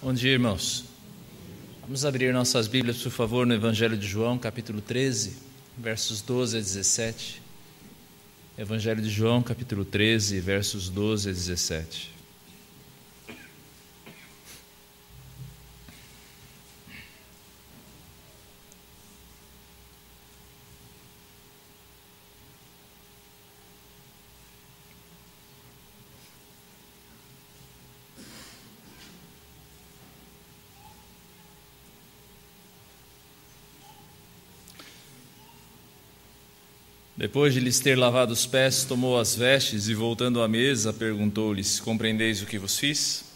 Bom dia, irmãos. Vamos abrir nossas Bíblias, por favor, no Evangelho de João, capítulo 13, versos 12 a 17. Evangelho de João, capítulo 13, versos 12 a 17. Depois de lhes ter lavado os pés, tomou as vestes e, voltando à mesa, perguntou-lhes: Compreendeis o que vos fiz?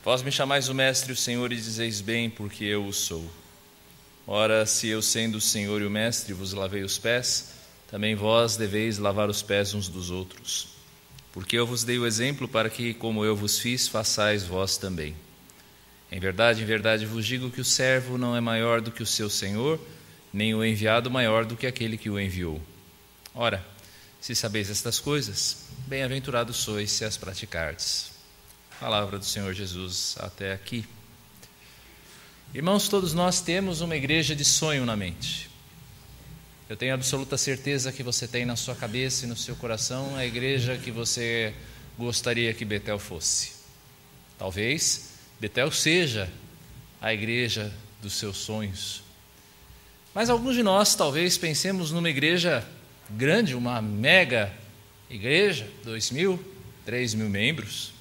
Vós me chamais o Mestre e o Senhor e dizeis bem, porque eu o sou. Ora, se eu, sendo o Senhor e o Mestre, vos lavei os pés, também vós deveis lavar os pés uns dos outros. Porque eu vos dei o exemplo para que, como eu vos fiz, façais vós também. Em verdade vos digo que o servo não é maior do que o seu Senhor, nem o enviado maior do que aquele que o enviou. Ora, se sabeis estas coisas, bem-aventurados sois se as praticardes. Palavra do Senhor Jesus até aqui. Irmãos, todos nós temos uma igreja de sonho na mente. Eu tenho absoluta certeza que você tem na sua cabeça e no seu coração a igreja que você gostaria que Betel fosse. Talvez Betel seja a igreja dos seus sonhos. Mas alguns de nós talvez pensemos numa igreja grande, uma mega igreja, 2.000, 3.000 membros.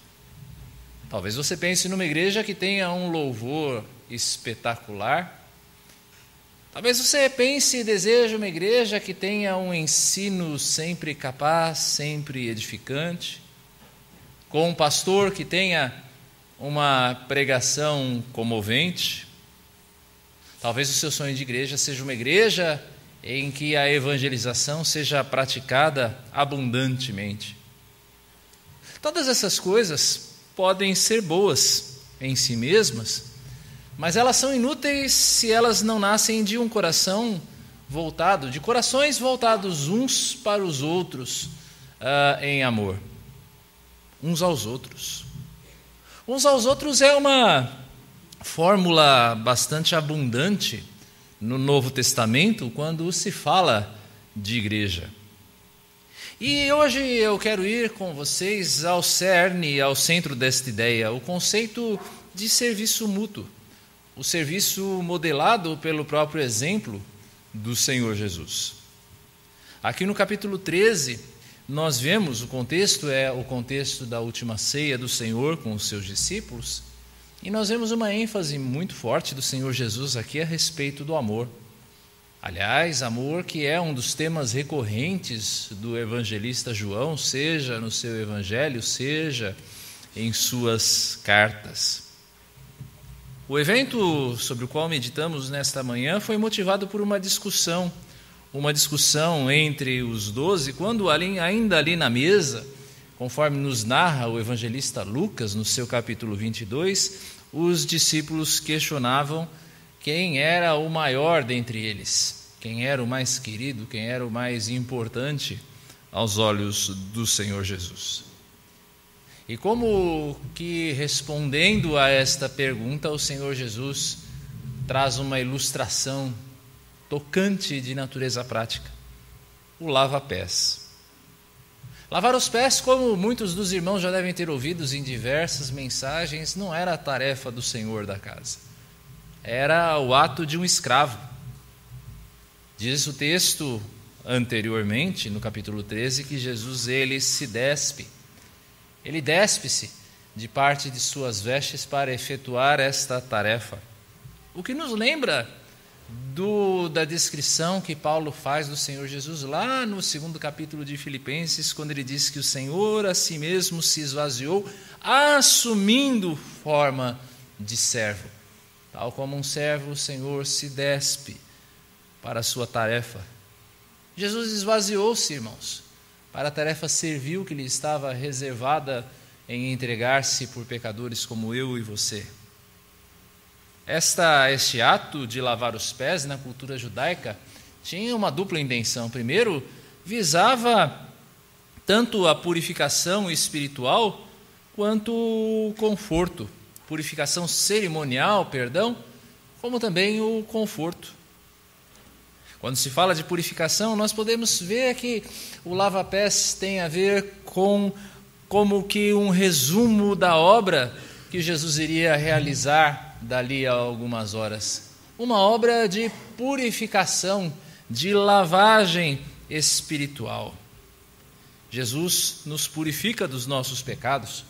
Talvez você pense numa igreja que tenha um louvor espetacular. Talvez você pense e deseje uma igreja que tenha um ensino sempre capaz, sempre edificante, com um pastor que tenha uma pregação comovente. Talvez o seu sonho de igreja seja uma igreja em que a evangelização seja praticada abundantemente. Todas essas coisas podem ser boas em si mesmas, mas elas são inúteis se elas não nascem de um coração voltado, de corações voltados uns para os outros em amor. Uns aos outros. Uns aos outros é uma fórmula bastante abundante no Novo Testamento, quando se fala de igreja. E hoje eu quero ir com vocês ao cerne, ao centro desta ideia, o conceito de serviço mútuo, o serviço modelado pelo próprio exemplo do Senhor Jesus. Aqui no capítulo 13, nós vemos o contexto da última ceia do Senhor com os seus discípulos. E nós vemos uma ênfase muito forte do Senhor Jesus aqui a respeito do amor. Aliás, amor que é um dos temas recorrentes do evangelista João, seja no seu evangelho, seja em suas cartas. O evento sobre o qual meditamos nesta manhã foi motivado por uma discussão entre os 12, quando ainda ali na mesa, conforme nos narra o evangelista Lucas, no seu capítulo 22, os discípulos questionavam quem era o maior dentre eles, quem era o mais querido, quem era o mais importante aos olhos do Senhor Jesus. E como que respondendo a esta pergunta, o Senhor Jesus traz uma ilustração tocante de natureza prática, o lava-pés. Lavar os pés, como muitos dos irmãos já devem ter ouvido em diversas mensagens, não era a tarefa do senhor da casa. Era o ato de um escravo. Diz o texto anteriormente, no capítulo 13, que Jesus ele se despe. Ele despe-se de parte de suas vestes para efetuar esta tarefa. O que nos lembra da descrição que Paulo faz do Senhor Jesus lá no 2º capítulo de Filipenses, quando ele diz que o Senhor a si mesmo se esvaziou, assumindo forma de servo. Tal como um servo, o Senhor se despe para a sua tarefa. Jesus esvaziou-se, irmãos, para a tarefa servil que lhe estava reservada em entregar-se por pecadores como eu e você. Este ato de lavar os pés na cultura judaica tinha uma dupla intenção. Primeiro, visava tanto a purificação espiritual quanto o conforto purificação cerimonial, como também o conforto. Quando se fala de purificação, nós podemos ver que o lava-pés tem a ver com como que um resumo da obra que Jesus iria realizar dali a algumas horas. Uma obra de purificação, de lavagem espiritual. Jesus nos purifica dos nossos pecados.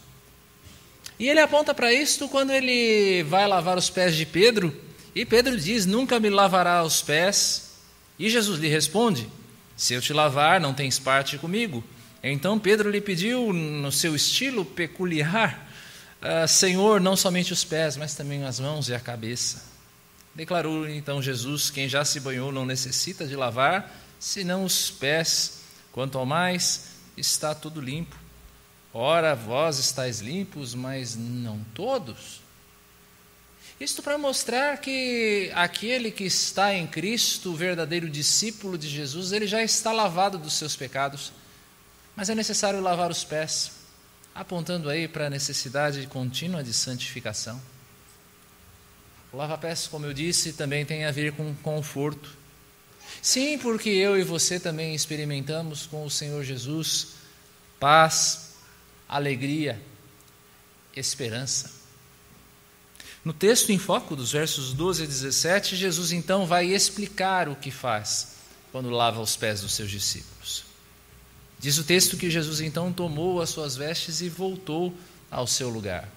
E ele aponta para isto quando ele vai lavar os pés de Pedro, e Pedro diz: nunca me lavará os pés. E Jesus lhe responde: se eu te lavar, não tens parte comigo. Então Pedro lhe pediu, no seu estilo peculiar: Senhor, não somente os pés, mas também as mãos e a cabeça. Declarou então Jesus: quem já se banhou não necessita de lavar, senão os pés. Quanto ao mais, está tudo limpo. Ora, vós estáis limpos, mas não todos. Isto para mostrar que aquele que está em Cristo, o verdadeiro discípulo de Jesus, ele já está lavado dos seus pecados, mas é necessário lavar os pés, apontando aí para a necessidade contínua de santificação. O lava-pés, como eu disse, também tem a ver com conforto. Sim, porque eu e você também experimentamos com o Senhor Jesus paz, alegria, esperança. No texto em foco, dos versos 12 a 17, Jesus então vai explicar o que faz quando lava os pés dos seus discípulos. Diz o texto que Jesus então tomou as suas vestes e voltou ao seu lugar.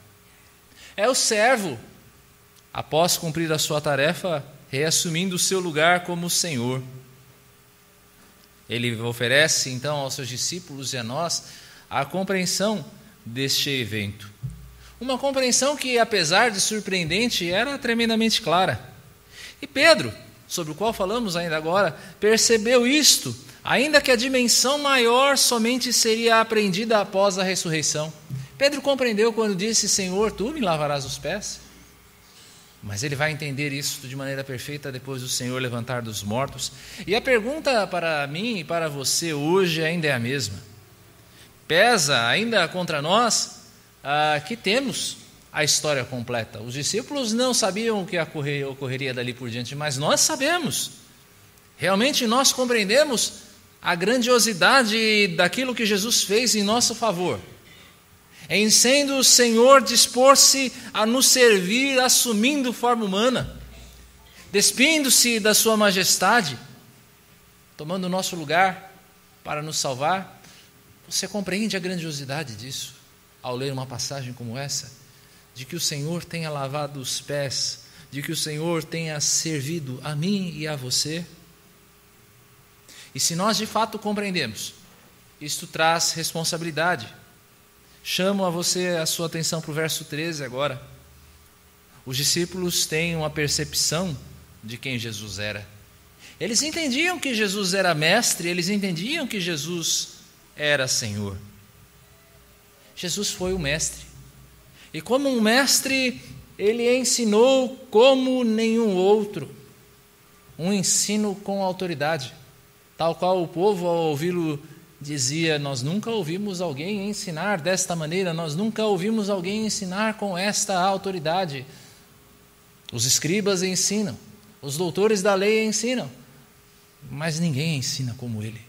É o servo, após cumprir a sua tarefa, reassumindo o seu lugar como Senhor. Ele oferece então aos seus discípulos e a nós a compreensão deste evento. Uma compreensão que, apesar de surpreendente, era tremendamente clara. E Pedro, sobre o qual falamos ainda agora, percebeu isto, ainda que a dimensão maior somente seria aprendida após a ressurreição. Pedro compreendeu quando disse: Senhor, tu me lavarás os pés? Mas ele vai entender isso de maneira perfeita depois do Senhor levantar dos mortos. E a pergunta para mim e para você hoje ainda é a mesma. Pesa ainda contra nós que temos a história completa. Os discípulos não sabiam o que ocorreria dali por diante, mas nós sabemos. Realmente nós compreendemos a grandiosidade daquilo que Jesus fez em nosso favor. Em sendo o Senhor dispor-se a nos servir, assumindo forma humana, despindo-se da sua majestade, tomando o nosso lugar para nos salvar. Você compreende a grandiosidade disso ao ler uma passagem como essa? De que o Senhor tenha lavado os pés, de que o Senhor tenha servido a mim e a você. E se nós de fato compreendemos, isto traz responsabilidade. Chamo a sua atenção para o verso 13 agora. Os discípulos têm uma percepção de quem Jesus era. Eles entendiam que Jesus era mestre, eles entendiam que Jesus era Senhor. Jesus foi o mestre. E como um mestre, ele ensinou como nenhum outro. Um ensino com autoridade, tal qual o povo, ao ouvi-lo, dizia: nós nunca ouvimos alguém ensinar desta maneira, nós nunca ouvimos alguém ensinar com esta autoridade. Os escribas ensinam, os doutores da lei ensinam, mas ninguém ensina como ele.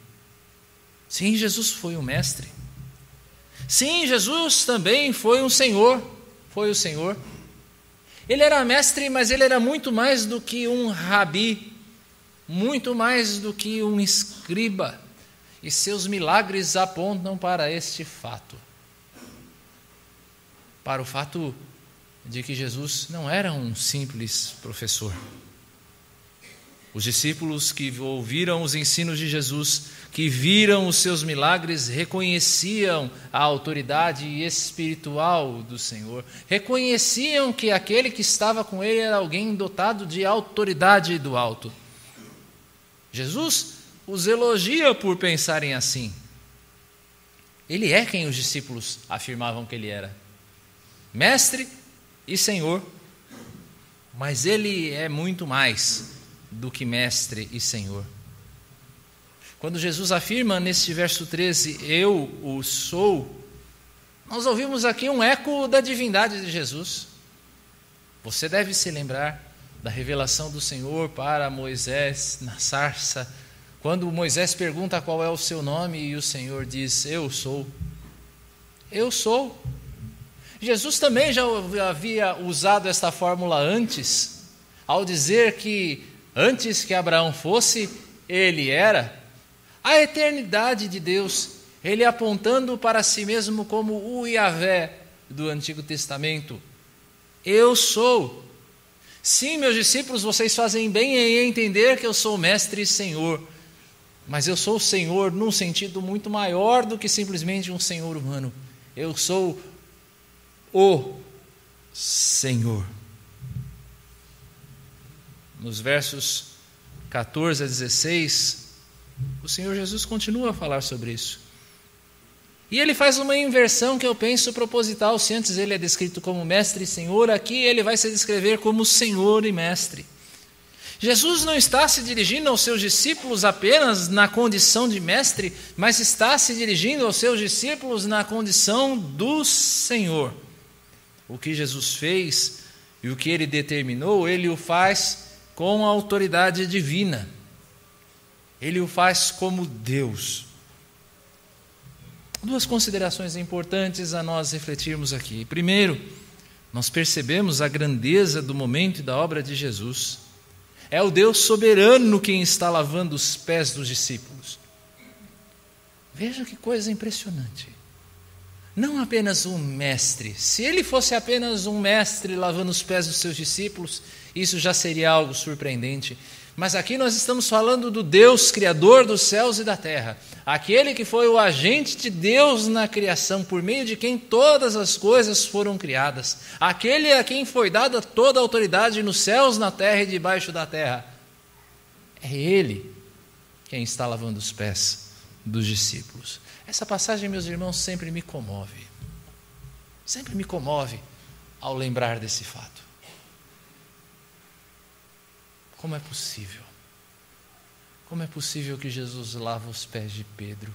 Sim, Jesus foi o mestre. Sim, Jesus também foi um Senhor, foi o Senhor. Ele era mestre, mas ele era muito mais do que um rabi, muito mais do que um escriba. E seus milagres apontam para este fato. Para o fato de que Jesus não era um simples professor. Os discípulos que ouviram os ensinos de Jesus, que viram os seus milagres, reconheciam a autoridade espiritual do Senhor. Reconheciam que aquele que estava com ele era alguém dotado de autoridade do alto. Jesus os elogia por pensarem assim. Ele é quem os discípulos afirmavam que ele era. Mestre e Senhor. Mas ele é muito mais do que mestre e Senhor. Quando Jesus afirma neste verso 13, eu o sou, nós ouvimos aqui um eco da divindade de Jesus. Você deve se lembrar da revelação do Senhor para Moisés na sarça, quando Moisés pergunta qual é o seu nome e o Senhor diz: eu sou. Eu sou. Jesus também já havia usado esta fórmula antes, ao dizer que antes que Abraão fosse, ele era. A eternidade de Deus, ele apontando para si mesmo como o Yahvé do Antigo Testamento. Eu sou. Sim, meus discípulos, vocês fazem bem em entender que eu sou mestre e Senhor, mas eu sou o Senhor num sentido muito maior do que simplesmente um Senhor humano. Eu sou o Senhor. Nos versos 14 a 16, o Senhor Jesus continua a falar sobre isso. E ele faz uma inversão que eu penso proposital. Se antes ele é descrito como mestre e Senhor, aqui ele vai se descrever como Senhor e mestre. Jesus não está se dirigindo aos seus discípulos apenas na condição de mestre, mas está se dirigindo aos seus discípulos na condição do Senhor. O que Jesus fez e o que ele determinou, ele o faz com a autoridade divina. Ele o faz como Deus. Duas considerações importantes a nós refletirmos aqui. Primeiro, nós percebemos a grandeza do momento e da obra de Jesus. É o Deus soberano quem está lavando os pés dos discípulos. Veja que coisa impressionante. Não apenas um mestre. Se ele fosse apenas um mestre lavando os pés dos seus discípulos, isso já seria algo surpreendente. Mas aqui nós estamos falando do Deus criador dos céus e da terra, aquele que foi o agente de Deus na criação, por meio de quem todas as coisas foram criadas, aquele a quem foi dada toda a autoridade nos céus, na terra e debaixo da terra. É Ele quem está lavando os pés dos discípulos. Essa passagem, meus irmãos, sempre me comove ao lembrar desse fato. Como é possível? Como é possível que Jesus lava os pés de Pedro?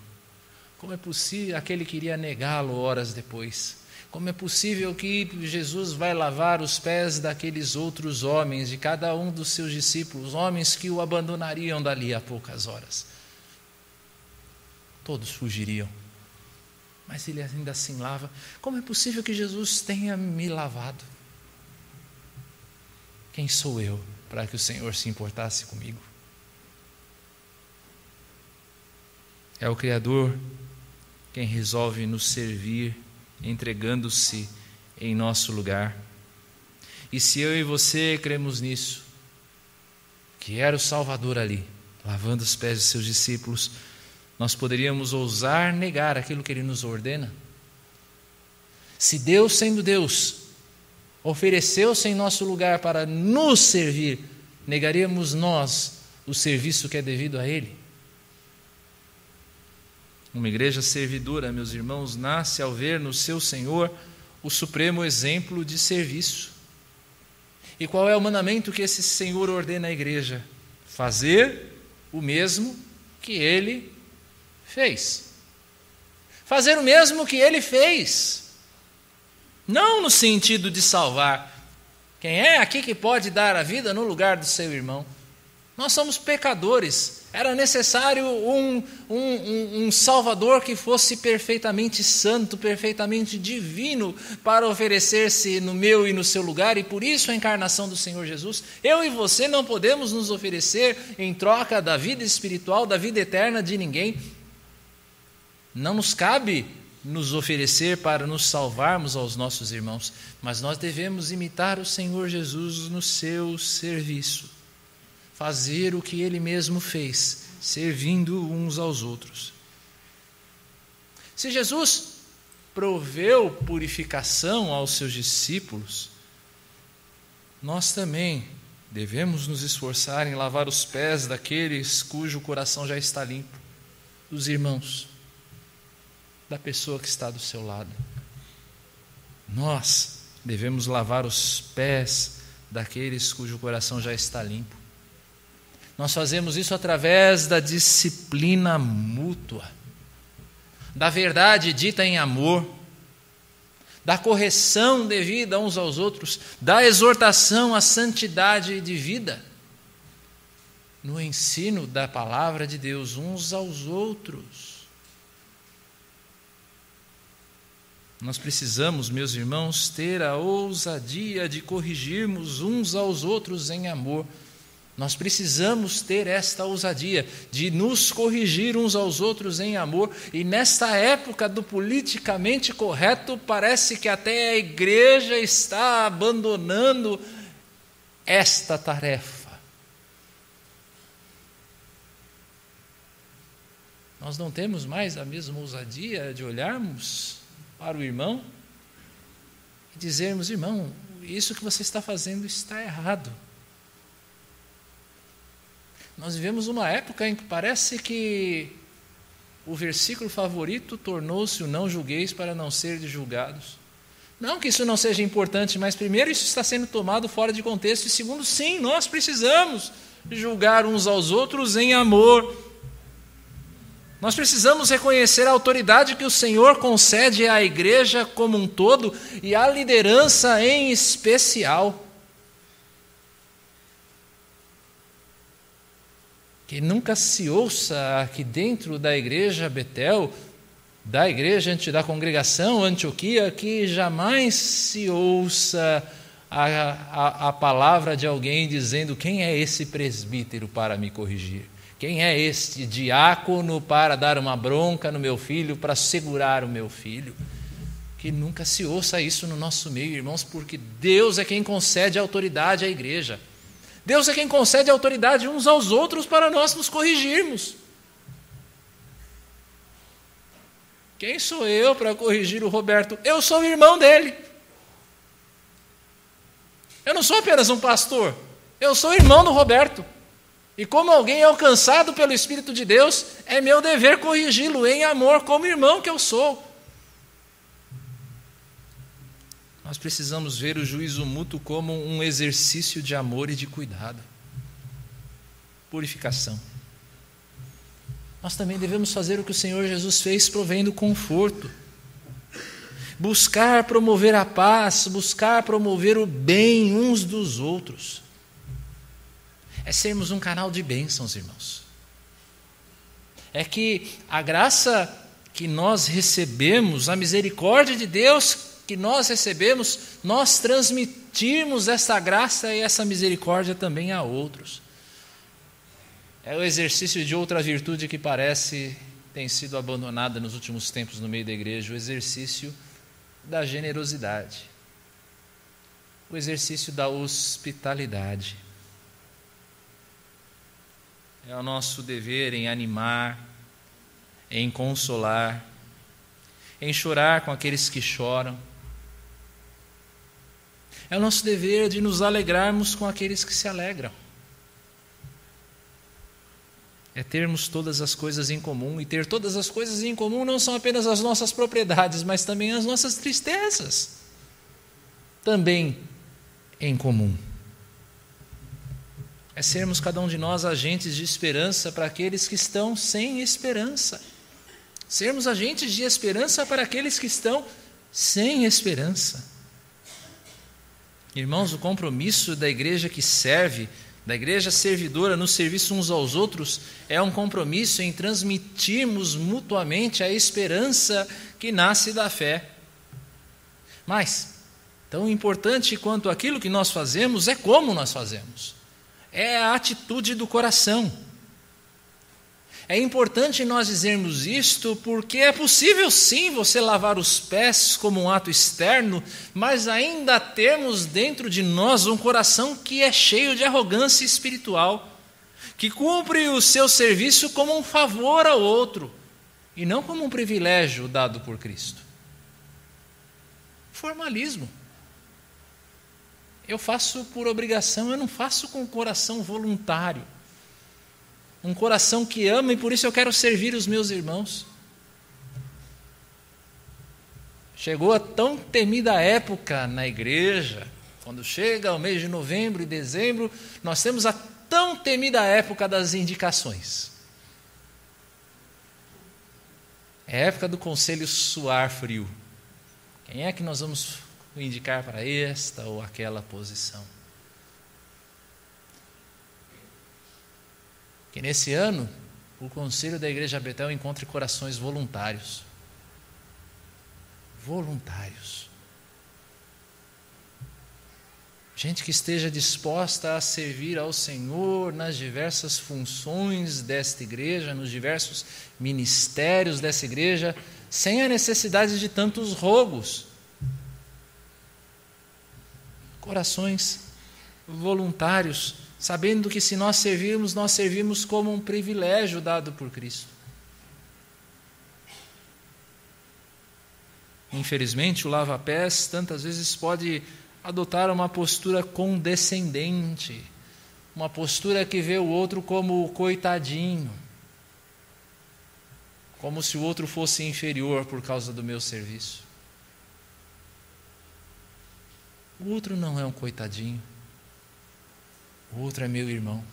Como é possível aquele que iria negá-lo horas depois? Como é possível que Jesus vai lavar os pés daqueles outros homens, de cada um dos seus discípulos, homens que o abandonariam dali a poucas horas? Todos fugiriam, mas ele ainda assim lava. Como é possível que Jesus tenha me lavado? Quem sou eu para que o Senhor se importasse comigo? É o Criador quem resolve nos servir, entregando-se em nosso lugar. E se eu e você cremos nisso, que era o Salvador ali, lavando os pés de seus discípulos, nós poderíamos ousar negar aquilo que Ele nos ordena? Se Deus, sendo Deus, ofereceu-se em nosso lugar para nos servir, negaríamos nós o serviço que é devido a Ele? Uma igreja servidora, meus irmãos, nasce ao ver no seu Senhor o supremo exemplo de serviço. E qual é o mandamento que esse Senhor ordena à igreja? Fazer o mesmo que Ele fez. Fazer o mesmo que Ele fez. Não no sentido de salvar. Quem é aqui que pode dar a vida no lugar do seu irmão? Nós somos pecadores. Era necessário um Salvador que fosse perfeitamente santo, perfeitamente divino, para oferecer-se no meu e no seu lugar, e por isso a encarnação do Senhor Jesus. Eu e você não podemos nos oferecer em troca da vida espiritual, da vida eterna de ninguém. Não nos cabe nos oferecer para nos salvarmos aos nossos irmãos, mas nós devemos imitar o Senhor Jesus no seu serviço. Fazer o que Ele mesmo fez, servindo uns aos outros. Se Jesus proveu purificação aos seus discípulos, nós também devemos nos esforçar em lavar os pés daqueles cujo coração já está limpo, dos irmãos, da pessoa que está do seu lado. Nós devemos lavar os pés daqueles cujo coração já está limpo. Nós fazemos isso através da disciplina mútua, da verdade dita em amor, da correção devida uns aos outros, da exortação à santidade de vida, no ensino da palavra de Deus uns aos outros. Nós precisamos, meus irmãos, ter a ousadia de corrigirmos uns aos outros em amor. Nós precisamos ter esta ousadia de nos corrigir uns aos outros em amor. E nesta época do politicamente correto, parece que até a igreja está abandonando esta tarefa. Nós não temos mais a mesma ousadia de olharmos para o irmão e dizermos: irmão, isso que você está fazendo está errado. Nós vivemos uma época em que parece que o versículo favorito tornou-se o não julgueis para não ser julgados. Não que isso não seja importante, mas primeiro isso está sendo tomado fora de contexto, e segundo, sim, nós precisamos julgar uns aos outros em amor. Nós precisamos reconhecer a autoridade que o Senhor concede à igreja como um todo e à liderança em especial. Que nunca se ouça aqui dentro da igreja Betel, da congregação Antioquia, que jamais se ouça a palavra de alguém dizendo: quem é esse presbítero para me corrigir? Quem é este diácono para dar uma bronca no meu filho, para segurar o meu filho? Que nunca se ouça isso no nosso meio, irmãos, porque Deus é quem concede autoridade à igreja. Deus é quem concede autoridade uns aos outros para nós nos corrigirmos. Quem sou eu para corrigir o Roberto? Eu sou o irmão dele. Eu não sou apenas um pastor, eu sou irmão do Roberto. E como alguém alcançado pelo Espírito de Deus, é meu dever corrigi-lo em amor, como irmão que eu sou. Nós precisamos ver o juízo mútuo como um exercício de amor e de cuidado. Purificação. Nós também devemos fazer o que o Senhor Jesus fez, provendo conforto. Buscar promover a paz, buscar promover o bem uns dos outros. É sermos um canal de bênçãos, irmãos. É que a graça que nós recebemos, a misericórdia de Deus que nós recebemos, nós transmitirmos essa graça e essa misericórdia também a outros. É o exercício de outra virtude que parece tem sido abandonada nos últimos tempos no meio da igreja, o exercício da generosidade, o exercício da hospitalidade. É o nosso dever em animar, em consolar, em chorar com aqueles que choram. É o nosso dever de nos alegrarmos com aqueles que se alegram. É termos todas as coisas em comum, e ter todas as coisas em comum não são apenas as nossas propriedades, mas também as nossas tristezas, também em comum. É sermos cada um de nós agentes de esperança para aqueles que estão sem esperança. Sermos agentes de esperança para aqueles que estão sem esperança. Irmãos, o compromisso da igreja que serve, da igreja servidora no serviço uns aos outros, é um compromisso em transmitirmos mutuamente a esperança que nasce da fé. Mas, tão importante quanto aquilo que nós fazemos é como nós fazemos. É a atitude do coração. É importante nós dizermos isto porque é possível sim você lavar os pés como um ato externo, mas ainda termos dentro de nós um coração que é cheio de arrogância espiritual, que cumpre o seu serviço como um favor ao outro e não como um privilégio dado por Cristo. Formalismo. Eu faço por obrigação, eu não faço com coração voluntário. Um coração que ama e por isso eu quero servir os meus irmãos. Chegou a tão temida época na igreja, quando chega o mês de novembro e dezembro, nós temos a tão temida época das indicações. É a época do conselho suar frio. Quem é que nós vamos indicar para esta ou aquela posição? Que nesse ano o Conselho da Igreja Betel encontre corações voluntários. Voluntários. Gente que esteja disposta a servir ao Senhor nas diversas funções desta igreja, nos diversos ministérios dessa igreja, sem a necessidade de tantos rogos. Corações voluntários, sabendo que se nós servimos como um privilégio dado por Cristo. Infelizmente, o lava-pés tantas vezes pode adotar uma postura condescendente, uma postura que vê o outro como coitadinho, como se o outro fosse inferior por causa do meu serviço. O outro não é um coitadinho, o outro é meu irmão.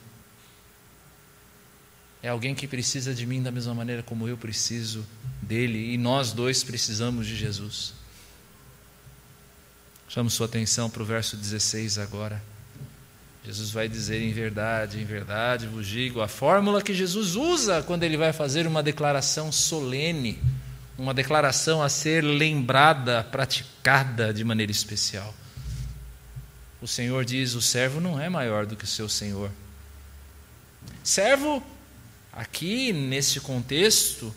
É alguém que precisa de mim da mesma maneira como eu preciso dele, e nós dois precisamos de Jesus. Chamo sua atenção para o verso 16 agora. Jesus vai dizer: em verdade vos digo, a fórmula que Jesus usa quando ele vai fazer uma declaração solene, uma declaração a ser lembrada, praticada de maneira especial. O Senhor diz: o servo não é maior do que o seu Senhor. Servo, aqui nesse contexto,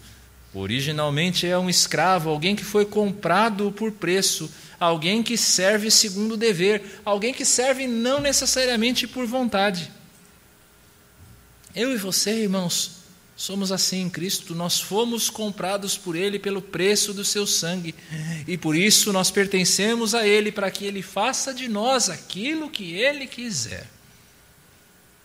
originalmente é um escravo, alguém que foi comprado por preço, alguém que serve segundo o dever, alguém que serve não necessariamente por vontade. Eu e você, irmãos, somos assim em Cristo, nós fomos comprados por Ele pelo preço do seu sangue, e por isso nós pertencemos a Ele, para que Ele faça de nós aquilo que Ele quiser.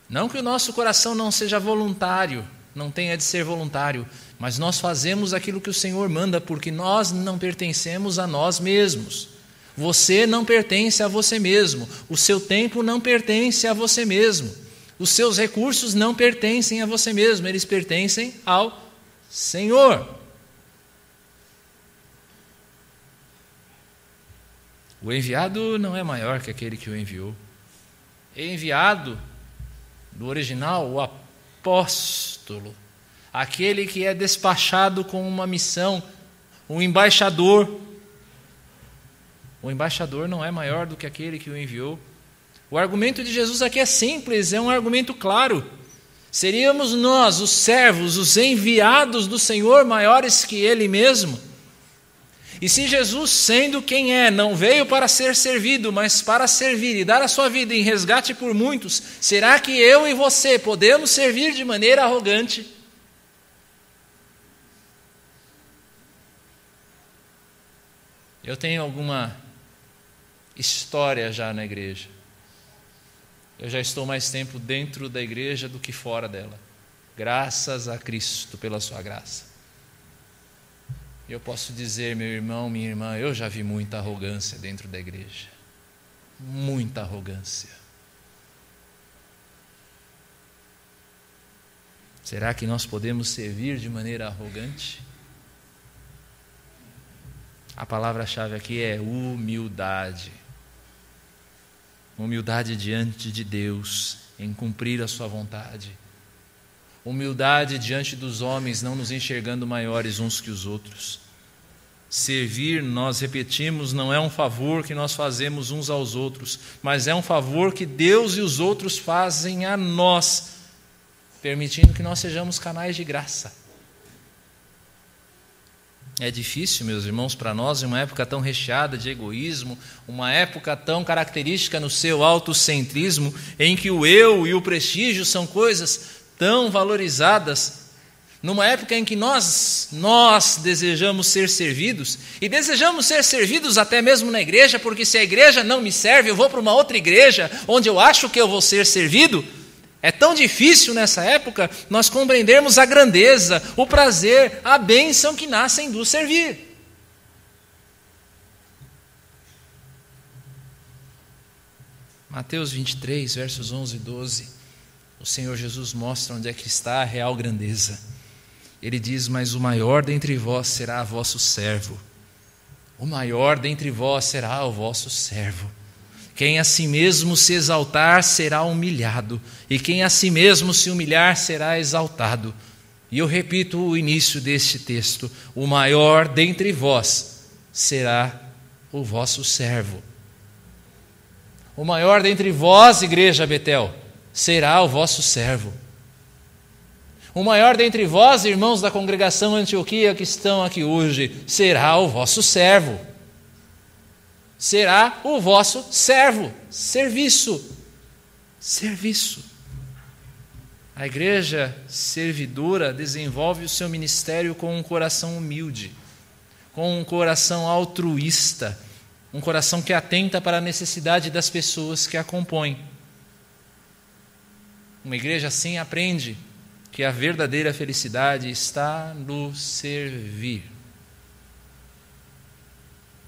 Não que o nosso coração não seja voluntário, não tenha de ser voluntário, mas nós fazemos aquilo que o Senhor manda, porque nós não pertencemos a nós mesmos. Você não pertence a você mesmo, o seu tempo não pertence a você mesmo, os seus recursos não pertencem a você mesmo, eles pertencem ao Senhor. O enviado não é maior que aquele que o enviou. Enviado, do original, o apóstolo, aquele que é despachado com uma missão, o embaixador. O embaixador não é maior do que aquele que o enviou. O argumento de Jesus aqui é simples, é um argumento claro. Seríamos nós, os servos, os enviados do Senhor, maiores que Ele mesmo? E se Jesus, sendo quem é, não veio para ser servido, mas para servir e dar a sua vida em resgate por muitos, será que eu e você podemos servir de maneira arrogante? Eu tenho alguma história já na igreja. Eu já estou mais tempo dentro da igreja do que fora dela, graças a Cristo pela sua graça. Eu posso dizer, meu irmão, minha irmã, eu já vi muita arrogância dentro da igreja, muita arrogância. Será que nós podemos servir de maneira arrogante? A palavra-chave aqui é humildade. Humildade diante de Deus, em cumprir a sua vontade. Humildade diante dos homens, não nos enxergando maiores uns que os outros. Servir, nós repetimos, não é um favor que nós fazemos uns aos outros, mas é um favor que Deus e os outros fazem a nós, permitindo que nós sejamos canais de graça. É difícil, meus irmãos, para nós, em uma época tão recheada de egoísmo, uma época tão característica no seu autocentrismo, em que o eu e o prestígio são coisas tão valorizadas, numa época em que nós desejamos ser servidos, e desejamos ser servidos até mesmo na igreja, porque se a igreja não me serve, eu vou para uma outra igreja, onde eu acho que eu vou ser servido. É tão difícil nessa época nós compreendermos a grandeza, o prazer, a bênção que nascem do servir. Mateus 23, versos 11 e 12, o Senhor Jesus mostra onde é que está a real grandeza. Ele diz: mas o maior dentre vós será vosso servo. O maior dentre vós será o vosso servo. Quem a si mesmo se exaltar será humilhado, e quem a si mesmo se humilhar será exaltado. E eu repito o início deste texto: o maior dentre vós será o vosso servo. O maior dentre vós, igreja Betel, será o vosso servo. O maior dentre vós, irmãos da congregação Antioquia que estão aqui hoje, será o vosso servo. Será o vosso servo. Serviço. Serviço. A igreja servidora desenvolve o seu ministério com um coração humilde, com um coração altruísta, um coração que atenta para a necessidade das pessoas que a compõem. Uma igreja assim aprende que a verdadeira felicidade está no servir.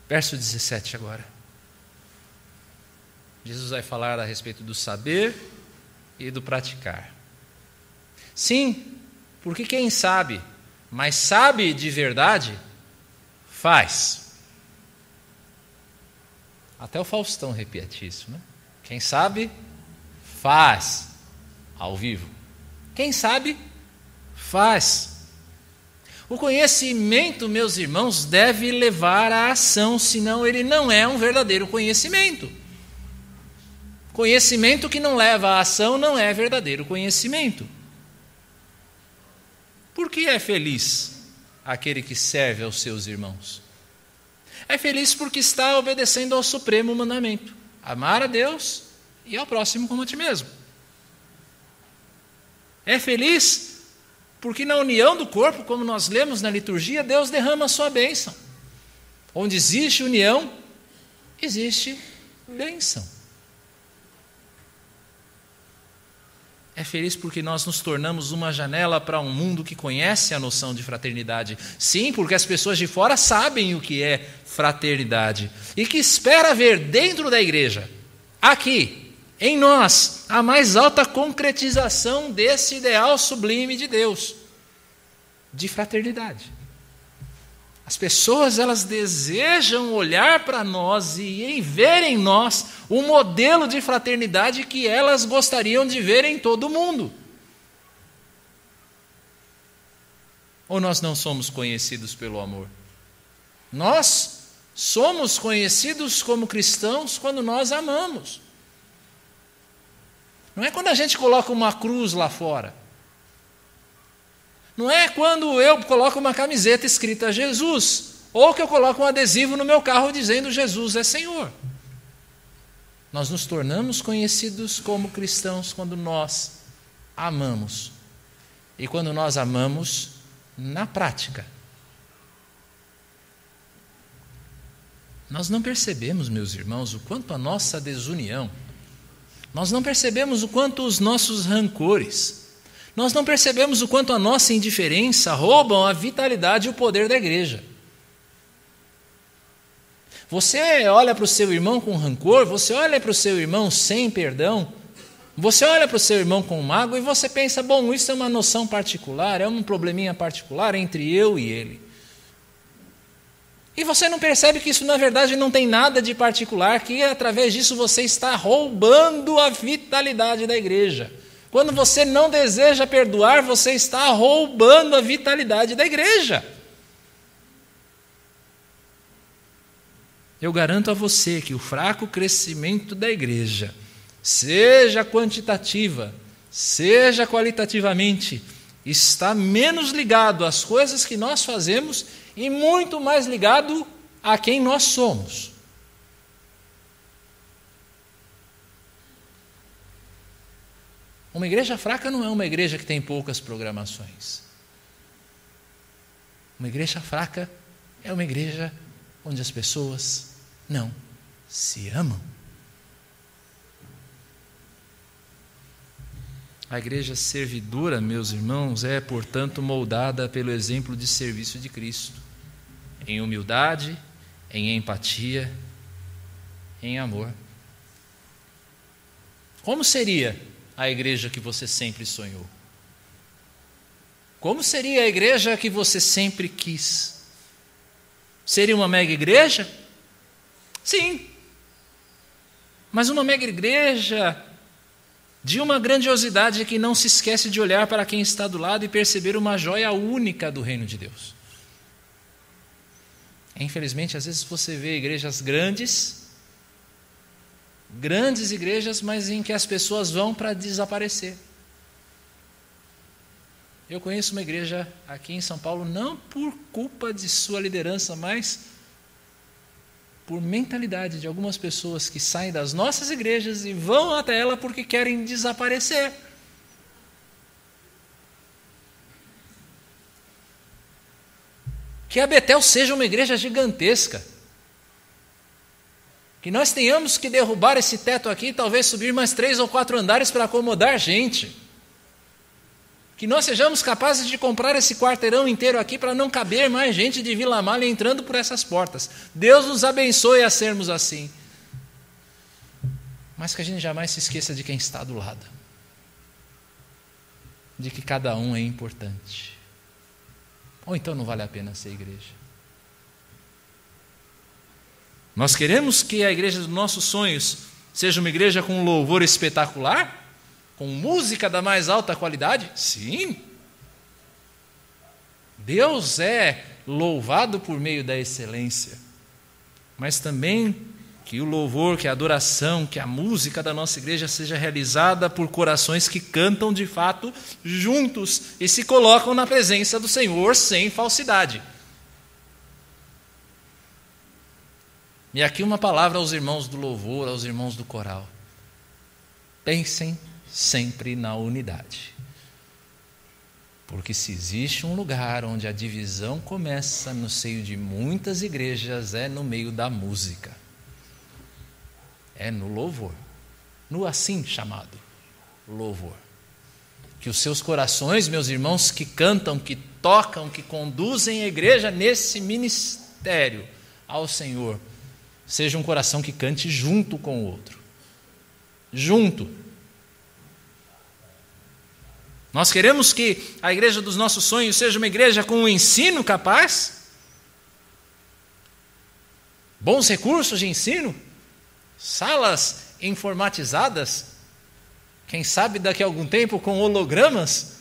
Verso 17 agora. Jesus vai falar a respeito do saber e do praticar. Sim, porque quem sabe, mas sabe de verdade, faz. Até o Faustão repete isso, né? Quem sabe, faz. Ao vivo. Quem sabe, faz. O conhecimento, meus irmãos, deve levar à ação, senão ele não é um verdadeiro conhecimento. Conhecimento que não leva à ação não é verdadeiro conhecimento. Por que é feliz aquele que serve aos seus irmãos? É feliz porque está obedecendo ao supremo mandamento: amar a Deus e ao próximo como a ti mesmo. É feliz porque na união do corpo, como nós lemos na liturgia, Deus derrama a sua bênção. Onde existe união, existe bênção. É feliz porque nós nos tornamos uma janela para um mundo que conhece a noção de fraternidade. Sim, porque as pessoas de fora sabem o que é fraternidade e que espera ver dentro da igreja, aqui, em nós, a mais alta concretização desse ideal sublime de Deus, de fraternidade. As pessoas, elas desejam olhar para nós e ver em nós o modelo de fraternidade que elas gostariam de ver em todo o mundo. Ou nós não somos conhecidos pelo amor? Nós somos conhecidos como cristãos quando nós amamos. Não é quando a gente coloca uma cruz lá fora. Não é quando eu coloco uma camiseta escrita Jesus, ou que eu coloco um adesivo no meu carro dizendo Jesus é Senhor. Nós nos tornamos conhecidos como cristãos quando nós amamos. E quando nós amamos na prática. Nós não percebemos, meus irmãos, o quanto a nossa desunião, nós não percebemos o quanto os nossos rancores, nós não percebemos o quanto a nossa indiferença roubam a vitalidade e o poder da igreja. Você olha para o seu irmão com rancor, você olha para o seu irmão sem perdão, você olha para o seu irmão com mágoa e você pensa, bom, isso é uma noção particular, é um probleminha particular entre eu e ele. E você não percebe que isso na verdade não tem nada de particular, que através disso você está roubando a vitalidade da igreja. Quando você não deseja perdoar, você está roubando a vitalidade da igreja. Eu garanto a você que o fraco crescimento da igreja, seja quantitativa, seja qualitativamente, está menos ligado às coisas que nós fazemos e muito mais ligado a quem nós somos. Uma igreja fraca não é uma igreja que tem poucas programações. Uma igreja fraca é uma igreja onde as pessoas não se amam. A igreja servidora, meus irmãos, é, portanto, moldada pelo exemplo de serviço de Cristo, em humildade, em empatia, em amor. Como seria a igreja que você sempre sonhou? Como seria a igreja que você sempre quis? Seria uma mega igreja? Sim. Mas uma mega igreja de uma grandiosidade que não se esquece de olhar para quem está do lado e perceber uma joia única do reino de Deus. Infelizmente, às vezes você vê igrejas grandes igrejas, mas em que as pessoas vão para desaparecer. Eu conheço uma igreja aqui em São Paulo, não por culpa de sua liderança, mas por mentalidade de algumas pessoas que saem das nossas igrejas e vão até ela porque querem desaparecer. Que a Betel seja uma igreja gigantesca. Que nós tenhamos que derrubar esse teto aqui, talvez subir mais 3 ou 4 andares para acomodar gente. Que nós sejamos capazes de comprar esse quarteirão inteiro aqui para não caber mais gente de Vila Malha entrando por essas portas. Deus nos abençoe a sermos assim. Mas que a gente jamais se esqueça de quem está do lado. De que cada um é importante. Ou então não vale a pena ser igreja. Nós queremos que a igreja dos nossos sonhos seja uma igreja com louvor espetacular? Com música da mais alta qualidade? Sim. Deus é louvado por meio da excelência. Mas também que o louvor, que a adoração, que a música da nossa igreja seja realizada por corações que cantam de fato juntos e se colocam na presença do Senhor sem falsidade. E aqui uma palavra aos irmãos do louvor, aos irmãos do coral. Pensem sempre na unidade. Porque se existe um lugar onde a divisão começa no seio de muitas igrejas, é no meio da música. É no louvor. No assim chamado louvor. Que os seus corações, meus irmãos, que cantam, que tocam, que conduzem a igreja nesse ministério ao Senhor, seja um coração que cante junto com o outro. Junto. Nós queremos que a igreja dos nossos sonhos seja uma igreja com um ensino capaz, bons recursos de ensino, salas informatizadas, quem sabe daqui a algum tempo com hologramas,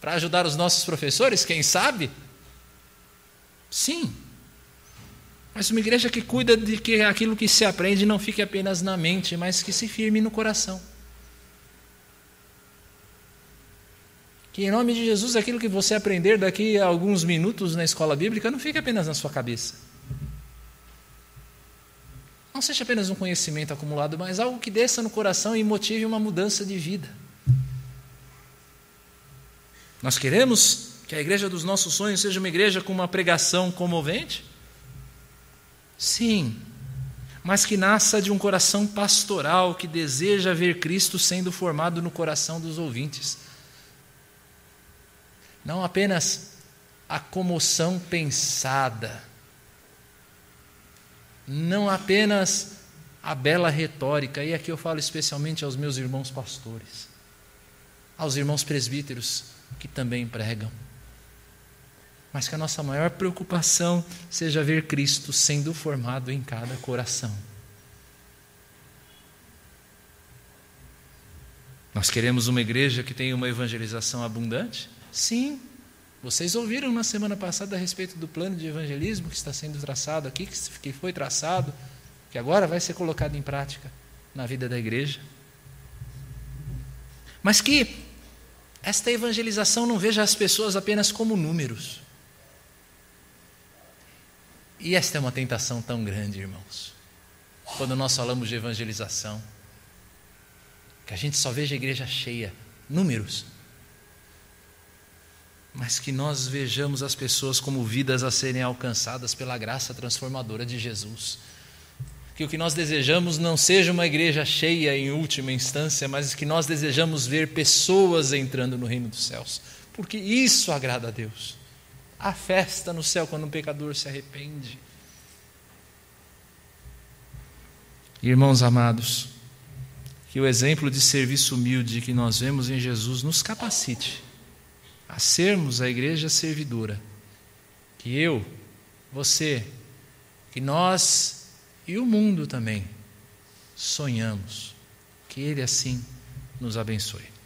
para ajudar os nossos professores, quem sabe? Sim. Mas uma igreja que cuida de que aquilo que se aprende não fique apenas na mente, mas que se firme no coração. Que em nome de Jesus, aquilo que você aprender daqui a alguns minutos na escola bíblica não fique apenas na sua cabeça. Não seja apenas um conhecimento acumulado, mas algo que desça no coração e motive uma mudança de vida. Nós queremos que a igreja dos nossos sonhos seja uma igreja com uma pregação comovente? Sim, mas que nasça de um coração pastoral que deseja ver Cristo sendo formado no coração dos ouvintes. Não apenas a comoção pensada, não apenas a bela retórica, e aqui eu falo especialmente aos meus irmãos pastores, aos irmãos presbíteros que também pregam, mas que a nossa maior preocupação seja ver Cristo sendo formado em cada coração. Nós queremos uma igreja que tenha uma evangelização abundante? Sim. Vocês ouviram na semana passada a respeito do plano de evangelismo que está sendo traçado aqui, que foi traçado, que agora vai ser colocado em prática na vida da igreja. Mas que esta evangelização não veja as pessoas apenas como números. E esta é uma tentação tão grande, irmãos, quando nós falamos de evangelização, que a gente só veja a igreja cheia, números, mas que nós vejamos as pessoas como vidas a serem alcançadas pela graça transformadora de Jesus. Que o que nós desejamos não seja uma igreja cheia em última instância, mas que nós desejamos ver pessoas entrando no reino dos céus, porque isso agrada a Deus. Há festa no céu quando um pecador se arrepende. Irmãos amados, que o exemplo de serviço humilde que nós vemos em Jesus nos capacite a sermos a igreja servidora que eu você, que nós e o mundo também sonhamos. Que Ele assim nos abençoe.